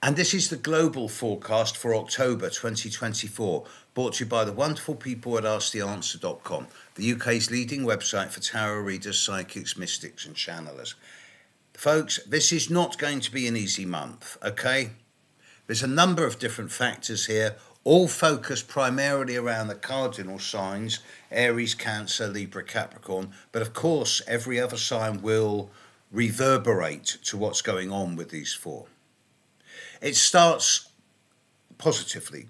And this is the global forecast for October 2024, brought to you by the wonderful people at AskTheAnswer.com, the UK's leading website for tarot readers, psychics, mystics and channelers. Folks, this is not going to be an easy month, okay? There's a number of different factors here, all focused primarily around the cardinal signs, Aries, Cancer, Libra, Capricorn, but of course every other sign will reverberate to what's going on with these four. It starts positively.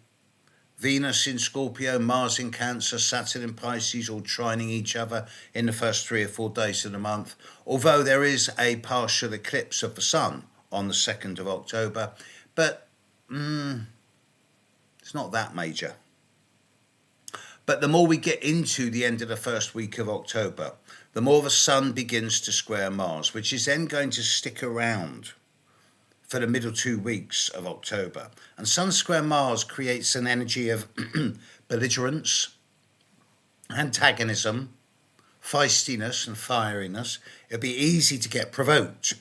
Venus in Scorpio, Mars in Cancer, Saturn in Pisces, all trining each other in the first 3 or 4 days of the month. Although there is a partial eclipse of the sun on the 2nd of October, but it's not that major. But the more we get into the end of the first week of October, the more the sun begins to square Mars, which is then going to stick around for the middle 2 weeks of October. And Sun square Mars creates an energy of belligerence, antagonism, feistiness and fieriness. It'll be easy to get provoked.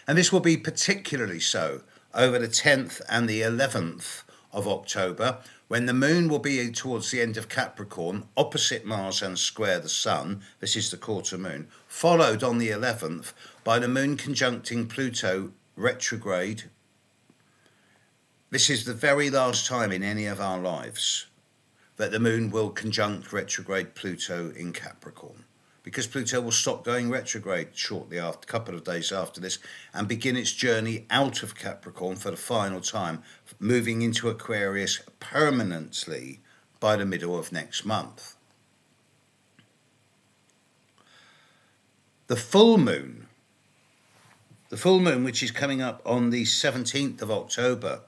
And this will be particularly so over the 10th and the 11th of October, when the moon will be towards the end of Capricorn, opposite Mars and square the sun. This is the quarter moon, followed on the 11th by the moon conjuncting Pluto retrograde. This is the very last time in any of our lives that the moon will conjunct retrograde Pluto in Capricorn, because Pluto will stop going retrograde shortly after, a couple of days after this, and begin its journey out of Capricorn for the final time, moving into Aquarius permanently by the middle of next month. The full moon, which is coming up on the 17th of October,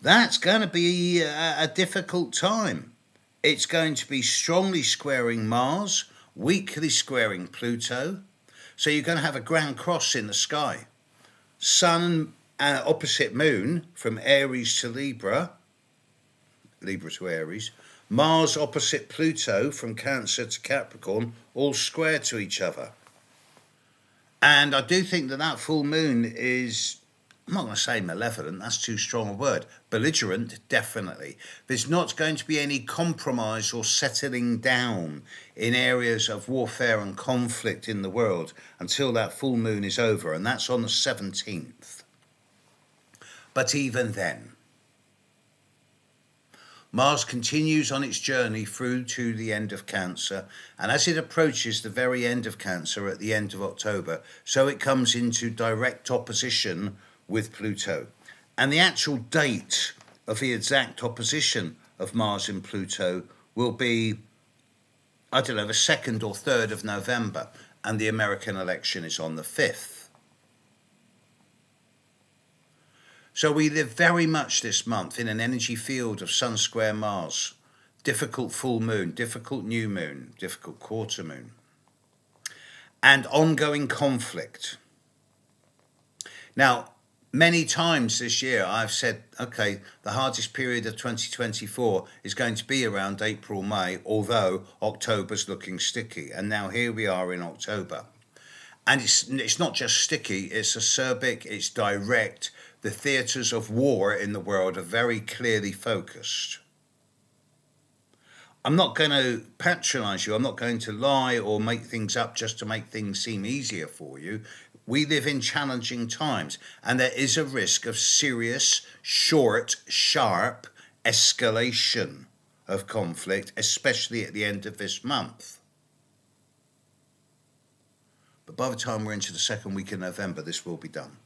that's going to be a difficult time. It's going to be strongly squaring Mars, weakly squaring Pluto. So you're going to have a grand cross in the sky. Sun opposite moon from Aries to Libra, Libra to Aries. Mars opposite Pluto from Cancer to Capricorn, all square to each other. And I do think that full moon is, I'm not going to say malevolent, that's too strong a word. Belligerent, definitely. There's not going to be any compromise or settling down in areas of warfare and conflict in the world until that full moon is over, and that's on the 17th. But even then, Mars continues on its journey through to the end of Cancer, and as it approaches the very end of Cancer at the end of October, so it comes into direct opposition with Pluto. And the actual date of the exact opposition of Mars and Pluto will be, the 2nd or 3rd of November, and the American election is on the 5th. So we live very much this month in an energy field of Sun square Mars, difficult full moon, difficult new moon, difficult quarter moon, and ongoing conflict. Now, many times this year I've said, okay, the hardest period of 2024 is going to be around April, May, although October's looking sticky. And now here we are in October. And it's not just sticky, it's acerbic, it's direct. The theatres of war in the world are very clearly focused. I'm not going to patronise you. I'm not going to lie or make things up just to make things seem easier for you. We live in challenging times, and there is a risk of serious, short, sharp escalation of conflict, especially at the end of this month. But by the time we're into the second week of November, this will be done,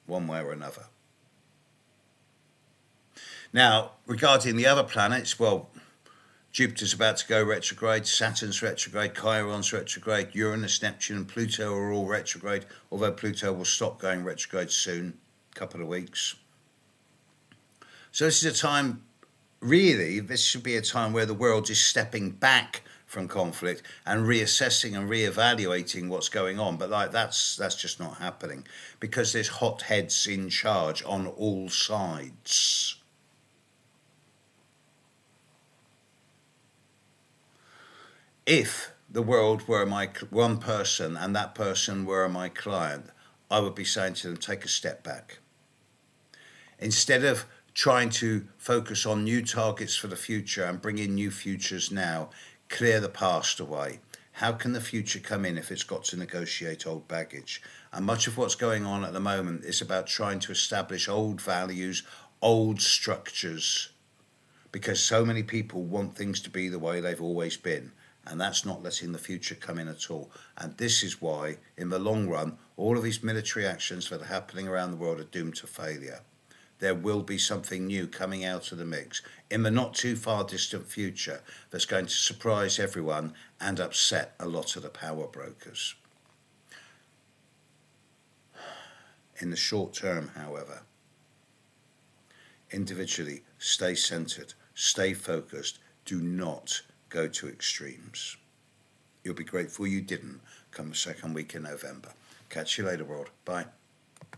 one way or another. Now, regarding the other planets, well, Jupiter's about to go retrograde, Saturn's retrograde, Chiron's retrograde, Uranus, Neptune and Pluto are all retrograde, although Pluto will stop going retrograde soon, a couple of weeks. So this is a time, really, this should be a time where the world is stepping back from conflict and reassessing and reevaluating what's going on. But that's just not happening because there's hotheads in charge on all sides. If the world were my one person and that person were my client, I would be saying to them, take a step back. Instead of trying to focus on new targets for the future and bring in new futures now, clear the past away. How can the future come in if it's got to negotiate old baggage? And much of what's going on at the moment is about trying to establish old values, old structures, because so many people want things to be the way they've always been. And that's not letting the future come in at all. And this is why, in the long run, all of these military actions that are happening around the world are doomed to failure. There will be something new coming out of the mix in the not too far distant future that's going to surprise everyone and upset a lot of the power brokers. In the short term, however, individually, stay centered, stay focused, do not go to extremes. You'll be grateful you didn't come the second week in November. Catch you later, world. Bye.